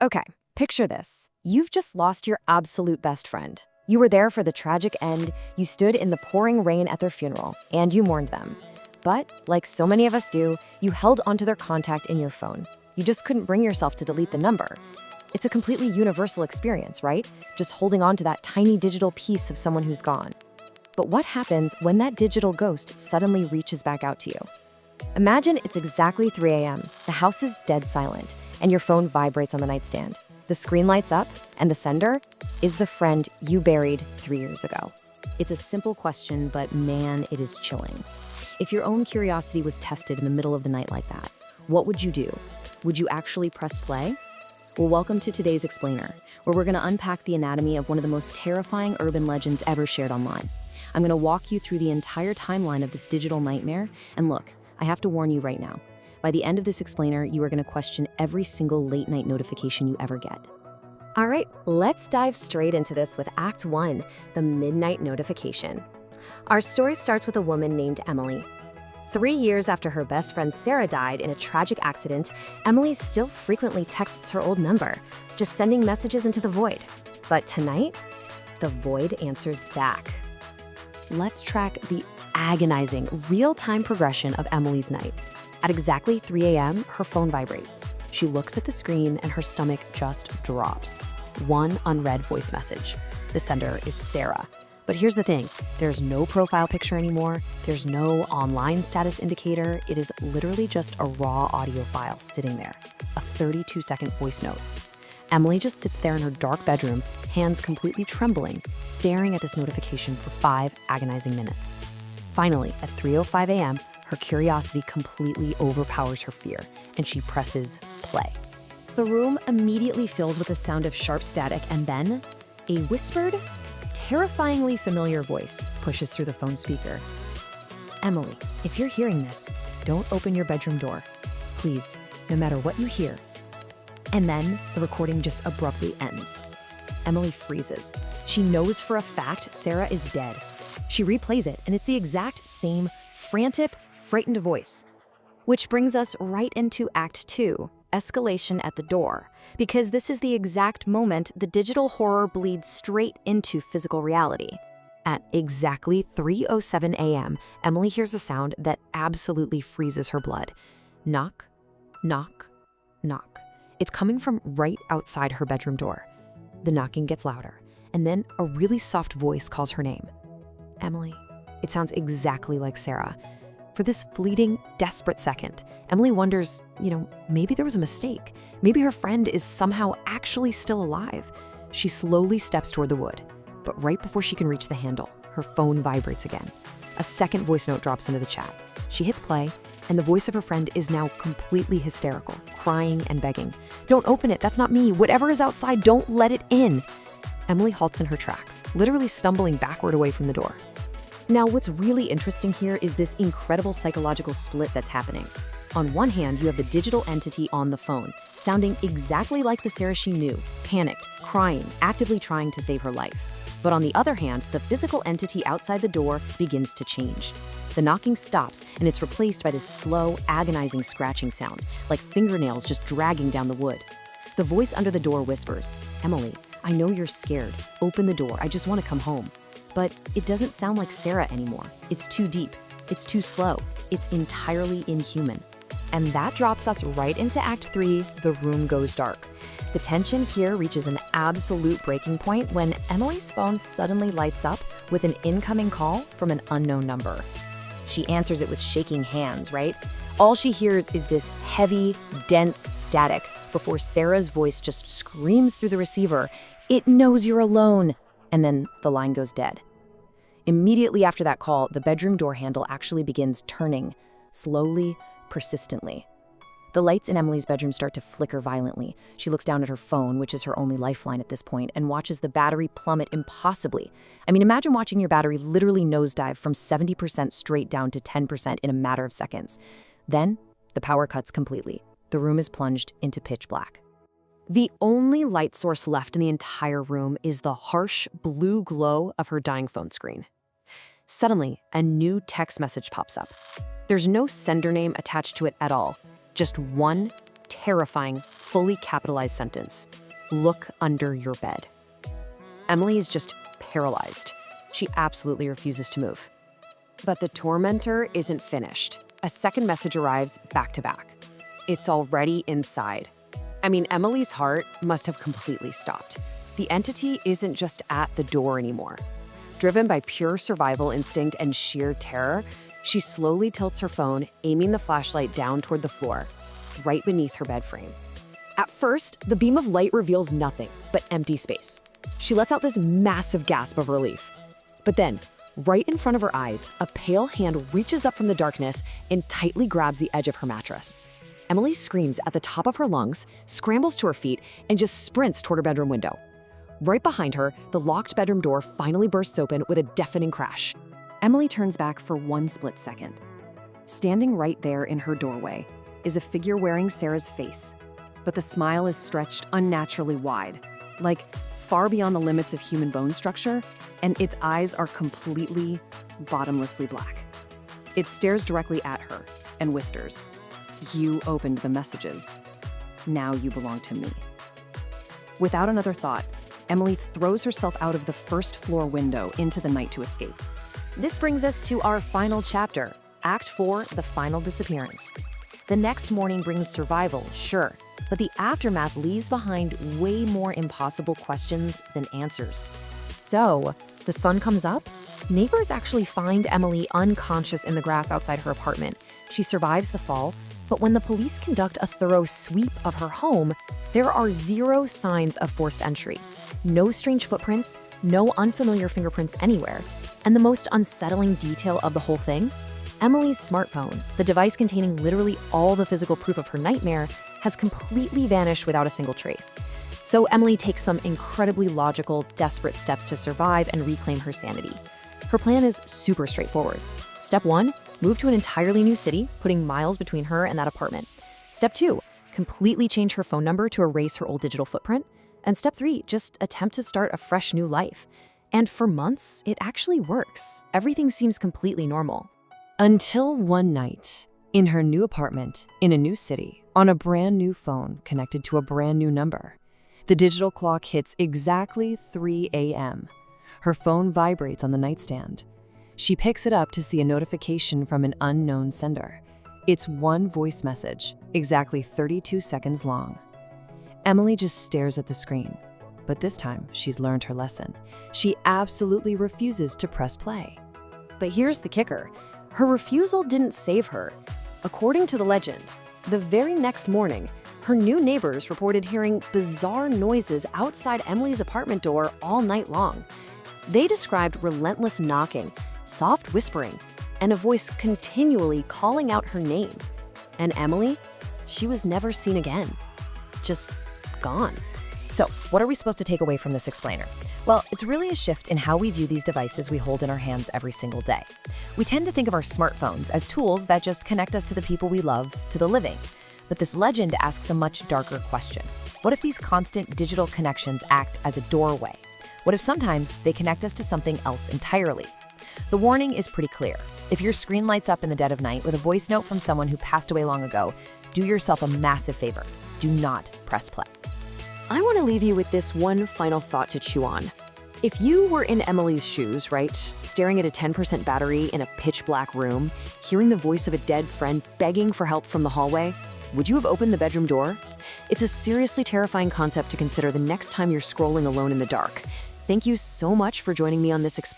Okay, picture this. You've just lost your absolute best friend. You were there for the tragic end, you stood in the pouring rain at their funeral, and you mourned them. But, like so many of us do, you held onto their contact in your phone. You just couldn't bring yourself to delete the number. It's a completely universal experience, right? Just holding on to that tiny digital piece of someone who's gone. But what happens when that digital ghost suddenly reaches back out to you? Imagine it's exactly 3 a.m., the house is dead silent, and your phone vibrates on the nightstand. The screen lights up, and the sender is the friend you buried 3 years ago. It's a simple question, but man, it is chilling. If your own curiosity was tested in the middle of the night like that, what would you do? Would you actually press play? Well, welcome to today's Explainer, where we're going to unpack the anatomy of one of the most terrifying urban legends ever shared online. I'm going to walk you through the entire timeline of this digital nightmare, and look, I have to warn you right now. By the end of this Explainer, you are going to question every single late-night notification you ever get. All right, let's dive straight into this with Act 1, the midnight notification. Our story starts with a woman named Emily. 3 years after her best friend Sarah died in a tragic accident, Emily still frequently texts her old number, just sending messages into the void. But tonight, the void answers back. Let's track the agonizing, real-time progression of Emily's night. At exactly 3 a.m., her phone vibrates. She looks at the screen and her stomach just drops. One unread voice message. The sender is Sarah. But here's the thing, there's no profile picture anymore, there's no online status indicator, it is literally just a raw audio file sitting there, a 32-second voice note. Emily just sits there in her dark bedroom, hands completely trembling, staring at this notification for 5 agonizing minutes. Finally, at 3:05 a.m., her curiosity completely overpowers her fear, and she presses play. The room immediately fills with a sound of sharp static, and then a whispered, terrifyingly familiar voice pushes through the phone speaker. Emily, if you're hearing this, don't open your bedroom door. Please, no matter what you hear. And then the recording just abruptly ends. Emily freezes. She knows for a fact Sarah is dead. She replays it, and it's the exact same frantic, frightened voice. Which brings us right into Act 2, escalation at the door, because this is the exact moment the digital horror bleeds straight into physical reality. At exactly 3:07 a.m., Emily hears a sound that absolutely freezes her blood. Knock, knock, knock. It's coming from right outside her bedroom door. The knocking gets louder, and then a really soft voice calls her name. Emily. It sounds exactly like Sarah. For this fleeting, desperate second, Emily wonders, maybe there was a mistake. Maybe her friend is somehow actually still alive. She slowly steps toward the wood, but right before she can reach the handle, her phone vibrates again. A second voice note drops into the chat. She hits play, and the voice of her friend is now completely hysterical, crying and begging. Don't open it, that's not me. Whatever is outside, don't let it in. Emily halts in her tracks, literally stumbling backward away from the door. Now, what's really interesting here is this incredible psychological split that's happening. On one hand, you have the digital entity on the phone, sounding exactly like the Sarah she knew, panicked, crying, actively trying to save her life. But on the other hand, the physical entity outside the door begins to change. The knocking stops, and it's replaced by this slow, agonizing scratching sound, like fingernails just dragging down the wood. The voice under the door whispers, Emily, I know you're scared. Open the door, I just want to come home. But it doesn't sound like Sarah anymore. It's too deep. It's too slow. It's entirely inhuman. And that drops us right into Act 3, The Room Goes Dark. The tension here reaches an absolute breaking point when Emily's phone suddenly lights up with an incoming call from an unknown number. She answers it with shaking hands, right? All she hears is this heavy, dense static before Sarah's voice just screams through the receiver, "It knows you're alone!" And then the line goes dead. Immediately after that call, the bedroom door handle actually begins turning, slowly, persistently. The lights in Emily's bedroom start to flicker violently. She looks down at her phone, which is her only lifeline at this point, and watches the battery plummet impossibly. I mean, imagine watching your battery literally nosedive from 70% straight down to 10% in a matter of seconds. Then, the power cuts completely. The room is plunged into pitch black. The only light source left in the entire room is the harsh blue glow of her dying phone screen. Suddenly, a new text message pops up. There's no sender name attached to it at all, just one terrifying, fully capitalized sentence. Look under your bed. Emily is just paralyzed. She absolutely refuses to move. But the tormentor isn't finished. A second message arrives back to back. It's already inside. I mean, Emily's heart must have completely stopped. The entity isn't just at the door anymore. Driven by pure survival instinct and sheer terror, she slowly tilts her phone, aiming the flashlight down toward the floor, right beneath her bed frame. At first, the beam of light reveals nothing but empty space. She lets out this massive gasp of relief. But then, right in front of her eyes, a pale hand reaches up from the darkness and tightly grabs the edge of her mattress. Emily screams at the top of her lungs, scrambles to her feet, and just sprints toward her bedroom window. Right behind her, the locked bedroom door finally bursts open with a deafening crash. Emily turns back for one split second. Standing right there in her doorway is a figure wearing Sarah's face, but the smile is stretched unnaturally wide, like far beyond the limits of human bone structure, and its eyes are completely, bottomlessly black. It stares directly at her and whispers, "You opened the messages. Now you belong to me." Without another thought, Emily throws herself out of the first floor window into the night to escape. This brings us to our final chapter, Act 4, The Final Disappearance. The next morning brings survival, sure, but the aftermath leaves behind way more impossible questions than answers. So, the sun comes up. Neighbors actually find Emily unconscious in the grass outside her apartment. She survives the fall, but when the police conduct a thorough sweep of her home, there are zero signs of forced entry. No strange footprints, no unfamiliar fingerprints anywhere. And the most unsettling detail of the whole thing? Emily's smartphone, the device containing literally all the physical proof of her nightmare, has completely vanished without a single trace. So Emily takes some incredibly logical, desperate steps to survive and reclaim her sanity. Her plan is super straightforward. Step 1, move to an entirely new city, putting miles between her and that apartment. Step 2, completely change her phone number to erase her old digital footprint. And step 3, just attempt to start a fresh new life. And for months, it actually works. Everything seems completely normal. Until one night, in her new apartment, in a new city, on a brand new phone connected to a brand new number. The digital clock hits exactly 3 a.m. Her phone vibrates on the nightstand. She picks it up to see a notification from an unknown sender. It's one voice message, exactly 32 seconds long. Emily just stares at the screen. But this time, she's learned her lesson. She absolutely refuses to press play. But here's the kicker. Her refusal didn't save her. According to the legend, the very next morning, her new neighbors reported hearing bizarre noises outside Emily's apartment door all night long. They described relentless knocking, soft whispering, and a voice continually calling out her name. And Emily, she was never seen again. Just gone. So, what are we supposed to take away from this explainer? Well, it's really a shift in how we view these devices we hold in our hands every single day. We tend to think of our smartphones as tools that just connect us to the people we love, to the living. But this legend asks a much darker question. What if these constant digital connections act as a doorway? What if sometimes they connect us to something else entirely? The warning is pretty clear. If your screen lights up in the dead of night with a voice note from someone who passed away long ago, do yourself a massive favor. Do not press play. I want to leave you with this one final thought to chew on. If you were in Emily's shoes, right, staring at a 10% battery in a pitch black room, hearing the voice of a dead friend begging for help from the hallway, would you have opened the bedroom door? It's a seriously terrifying concept to consider the next time you're scrolling alone in the dark. Thank you so much for joining me on this exploration.